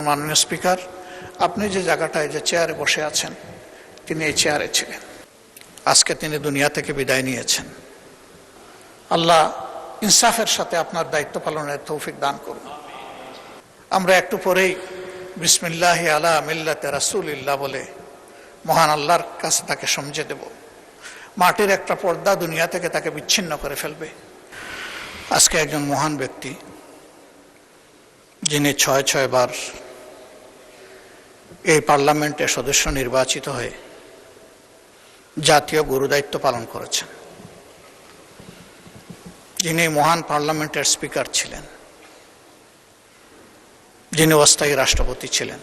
মাননীয় স্পিকার, আপনি যে জায়গাটায় যে চেয়ারে বসে আছেন, তিনি এই চেয়ারে ছিলেন। আজকে তিনি দুনিয়া থেকে বিদায় নিয়েছেন। আল্লাহ ইনসাফের সাথে আপনার দায়িত্ব পালনের তৌফিক দান করুন। আমরা একটু পরেই বিসমিল্লাহি আলা মিল্লাতে রাসূলিল্লাহ বলে মহান আল্লাহর কাছে তাকে সমঝে দেব। মাটির একটা পর্দা দুনিয়া থেকে তাকে বিচ্ছিন্ন করে ফেলবে। আজকে একজন মহান ব্যক্তি, যিনি ৬ বার এই পার্লামেন্টের সদস্য নির্বাচিত হয়ে জাতীয় গুরুদায়িত্ব পালন করেছেন, যিনি মহান পার্লামেন্টের স্পিকার ছিলেন, যিনি অস্থায়ী রাষ্ট্রপতি ছিলেন,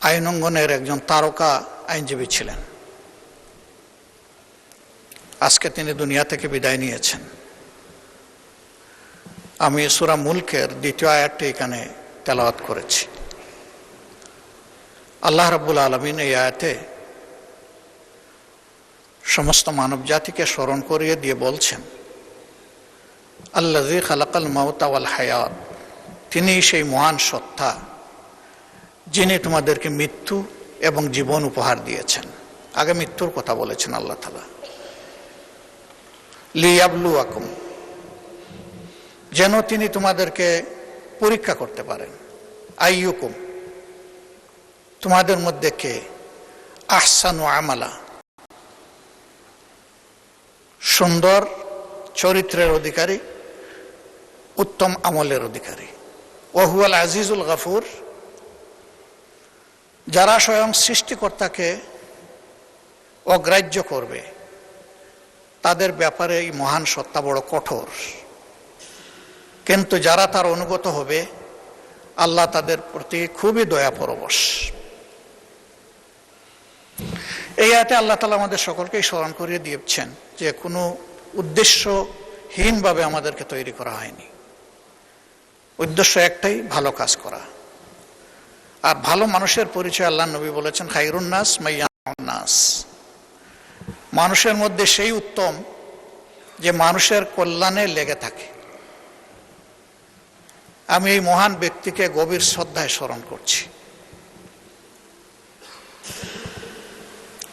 আইন অঙ্গনের একজন তারকা আইনজীবী ছিলেন। আজকে তিনি দুনিয়া থেকে বিদায় নিয়েছেন। আমি সূরা মুলকের ২য় আয়াতটি এখানে তেলাওয়াত করেছি। আল্লাহ রাব্বুল আলামিন এই আয়াতে সমস্ত মানব জাতিকে স্মরণ করিয়ে দিয়ে বলছেন, আল্লাযী খালাকাল মাউতা ওয়াল হায়াত, তিনি সেই মহান সত্তা যিনি তোমাদেরকে মৃত্যু এবং জীবন উপহার দিয়েছেন। আগে মৃত্যুর কথা বলেছেন আল্লাহ তাআলা, লিয়াবলুয়াকুম, যেন তিনি তোমাদেরকে পরীক্ষা করতে পারেন। আইয়ুকুম, তোমাদের মধ্যে কে আহসানু আমালা, সুন্দর চরিত্রের অধিকারী, উত্তম আমলের অধিকারী। ওয়া হুয়াল আজিজুল গফুর, যারা স্বয়ং সৃষ্টিকর্তাকে অগ্রাহ্য করবে তাদের ব্যাপারে এই মহান সত্তা বড় কঠোর, কিন্তু যারা তার অনুগত হবে আল্লাহ তাদের প্রতি খুবই দয়াপরবশ। এই আয়াতে আল্লাহ তাআলা আমাদের সকলকেই স্মরণ করিয়ে দিয়েছেন যে কোনো উদ্দেশ্যহীনভাবে আমাদেরকে তৈরি করা হয়নি। উদ্দেশ্য একটাই, ভালো কাজ করা। আর ভালো মানুষের পরিচয় আল্লাহ নবী বলেছেন, খায়রুন নাস মাইয়াউন নাস, মানুষের মধ্যে সেই উত্তম যে মানুষের কল্যাণে লেগে থাকে। আমি এই মহান ব্যক্তিকে গভীর শ্রদ্ধায় স্মরণ করছি।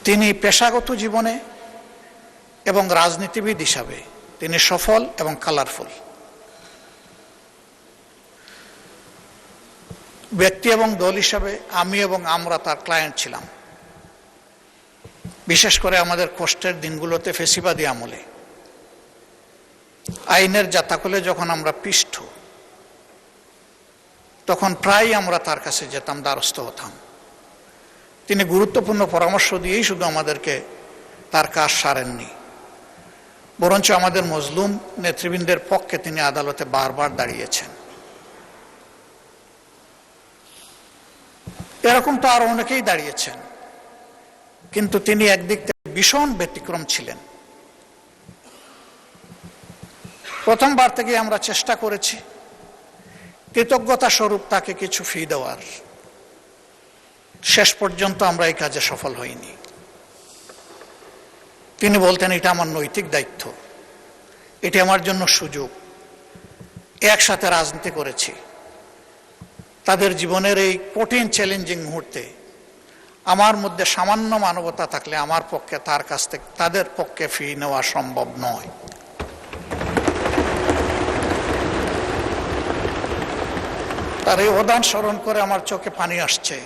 তিনি পেশাগত জীবনে এবং রাজনীতিবিদ হিসাবে তিনি সফল এবং কালারফুল। ব্যক্তি এবং দল হিসাবে আমি এবং আমরা তার ক্লায়েন্ট ছিলাম, বিশেষ করে আমাদের কষ্টের দিনগুলোতে ফেসিবাদী আমলে আইনের জাতাকলে যখন আমরা পিষ্ট, তখন প্রায় আমরা তার কাছে যেতাম, দ্বারস্থ হতাম। তিনি গুরুত্বপূর্ণ পরামর্শ দিয়েই শুধু আমাদেরকে তার কাজ সারেননি, বরঞ্চ আমাদের মজলুম নেতৃবৃন্দের পক্ষে তিনি আদালতে বারবার দাঁড়িয়েছেন। এরকম তো আরো অনেকেই দাঁড়িয়েছেন, কিন্তু তিনি একদিক থেকে ভীষণ ব্যতিক্রম ছিলেন। প্রথমবার থেকে আমরা চেষ্টা করেছি কৃতজ্ঞতা স্বরূপ তাকে কিছু ফি দেওয়ার। শেষ পর্যন্ত আমরা এই কাজে সফল হইনি। তিনি বলতেন, এটা আমার নৈতিক দায়িত্ব, এটি আমার জন্য সুযোগ। একসাথে রাজনীতি করেছি, তাদের জীবনের এই কঠিন চ্যালেঞ্জিং মুহূর্তে আমার মধ্যে সামান্য মানবতা থাকলে আমার পক্ষে তার কাছ থেকে তাদের পক্ষে ফি নেওয়া সম্ভব নয়। তার এই অবদান স্মরণ করে আমার চোখে পানি আসছে।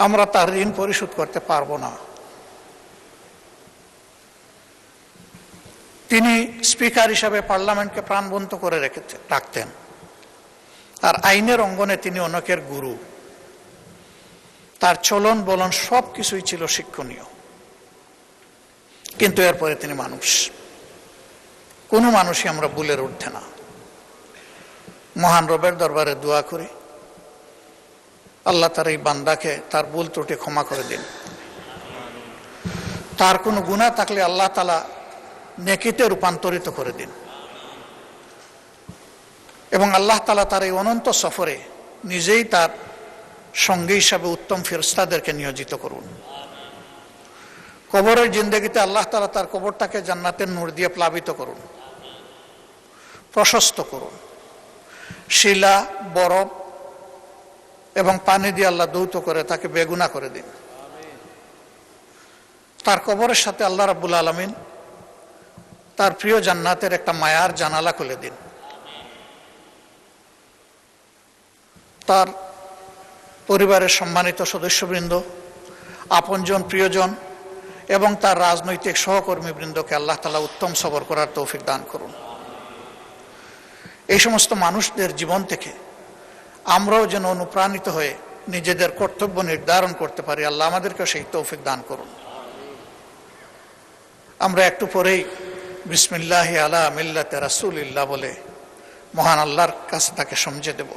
আমরা তার ঋণ পরিশোধ করতে পারবো না। তিনি স্পিকার হিসাবে পার্লামেন্টকে প্রাণবন্ত করে রাখতেন। আর আইনের অঙ্গনে তিনি অনেকের গুরু। তার চলন বলন সব কিছুই ছিল শিক্ষণীয়। কিন্তু এরপরে তিনি মানুষ, কোনো মানুষই আমরা ভুলের ঊর্ধ্বে না। মহান রবের দরবারে দোয়া করি, আল্লাহ তার এই বান্দাকে তার ভুল ত্রুটি ক্ষমা করে দিন। তার কোনো গুনাহ থাকলে আল্লাহ তাআলা নেকিতে রূপান্তরিত করে দিন, এবং আল্লাহ তাআলা তার এই অনন্ত সফরে নিজেই তার সঙ্গী হিসাবে উত্তম ফেরেশতাদেরকে নিয়োজিত করুন। কবরের জিন্দেগিতে আল্লাহ তাআলা তার কবরটাকে জান্নাতের নূর দিয়ে প্লাবিত করুন। প্রশস্ত করুন। শিলা, বরফ এবং পানি দিয়ে আল্লাহ ধৌত করে তাকে বেগুনা করে দিন। তার কবরের সাথে আল্লাহ রাব্বুল আলামিন তার প্রিয় জান্নাতের একটা মায়ার জানালা খুলে দিন। তার পরিবারের সম্মানিত সদস্যবৃন্দ, আপনজন, প্রিয়জন এবং তার রাজনৈতিক সহকর্মীবৃন্দকে আল্লাহ তাআলা উত্তম সবর করার তৌফিক দান করুন। এই সমস্ত মানুষদের জীবন থেকে আমরাও যেন অনুপ্রাণিত হয়ে নিজেদের কর্তব্য নির্ধারণ করতে পারি, আল্লাহ আমাদেরকে সেই তৌফিক দান করুন। আমরা একটু পরেই বিসমিল্লাহি আলা মিল্লাতে রাসূলিল্লাহ বলে মহান আল্লাহর কাছে তাকে সমঝে দেব।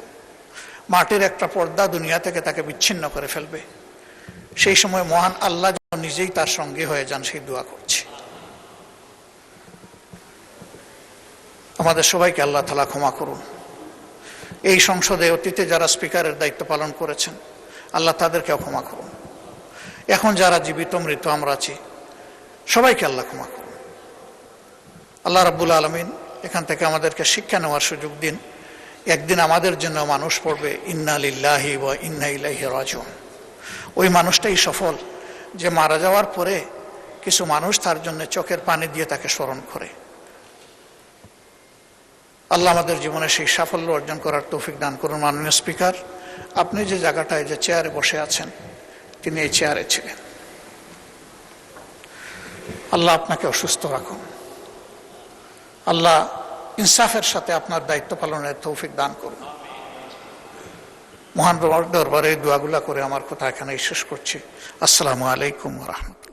মাটির একটা পর্দা দুনিয়া থেকে তাকে বিচ্ছিন্ন করে ফেলবে। সেই সময় মহান আল্লাহ যেন নিজেই তার সঙ্গী হয়ে যান, সেই দোয়া করছি। আমাদের সবাইকে আল্লাহ তাআলা ক্ষমা করুন। এই সংসদে অতীতে যারা স্পিকারের দায়িত্ব পালন করেছেন, আল্লাহ তাদেরকেও ক্ষমা করুন। এখন যারা জীবিত মৃত আমরা আছি, সবাইকে আল্লাহ ক্ষমা করুন। আল্লাহ রাব্বুল আলামিন এখান থেকে আমাদেরকে শিক্ষা নেওয়ার সুযোগ দিন। একদিন আমাদের জন্য মানুষ পড়বে ইন্না লিল্লাহি ওয়া ইন্না ইলাইহি রাজিউন। ওই মানুষটাই সফল যে মারা যাওয়ার পরে কিছু মানুষ তার জন্য চোখের পানি দিয়ে তাকে স্মরণ করে। আল্লাহ আমাদের জীবনে সেই সাফল্য অর্জন করার তৌফিক দান করুন। মাননীয় স্পিকার, আপনি যে জায়গাটায় যে চেয়ারে বসে আছেন, তিনি এই চেয়ারে ছিলেন। আল্লাহ আপনাকে অসুস্থ রাখুন। আল্লাহ ইনসাফের সাথে আপনার দায়িত্ব পালনের তৌফিক দান করুন। মহান দরবারে এই দোয়াগুলা করে আমার কথা এখানেই শেষ করছি। আসসালামু আলাইকুম ওয়া রাহমাতুল্লাহ।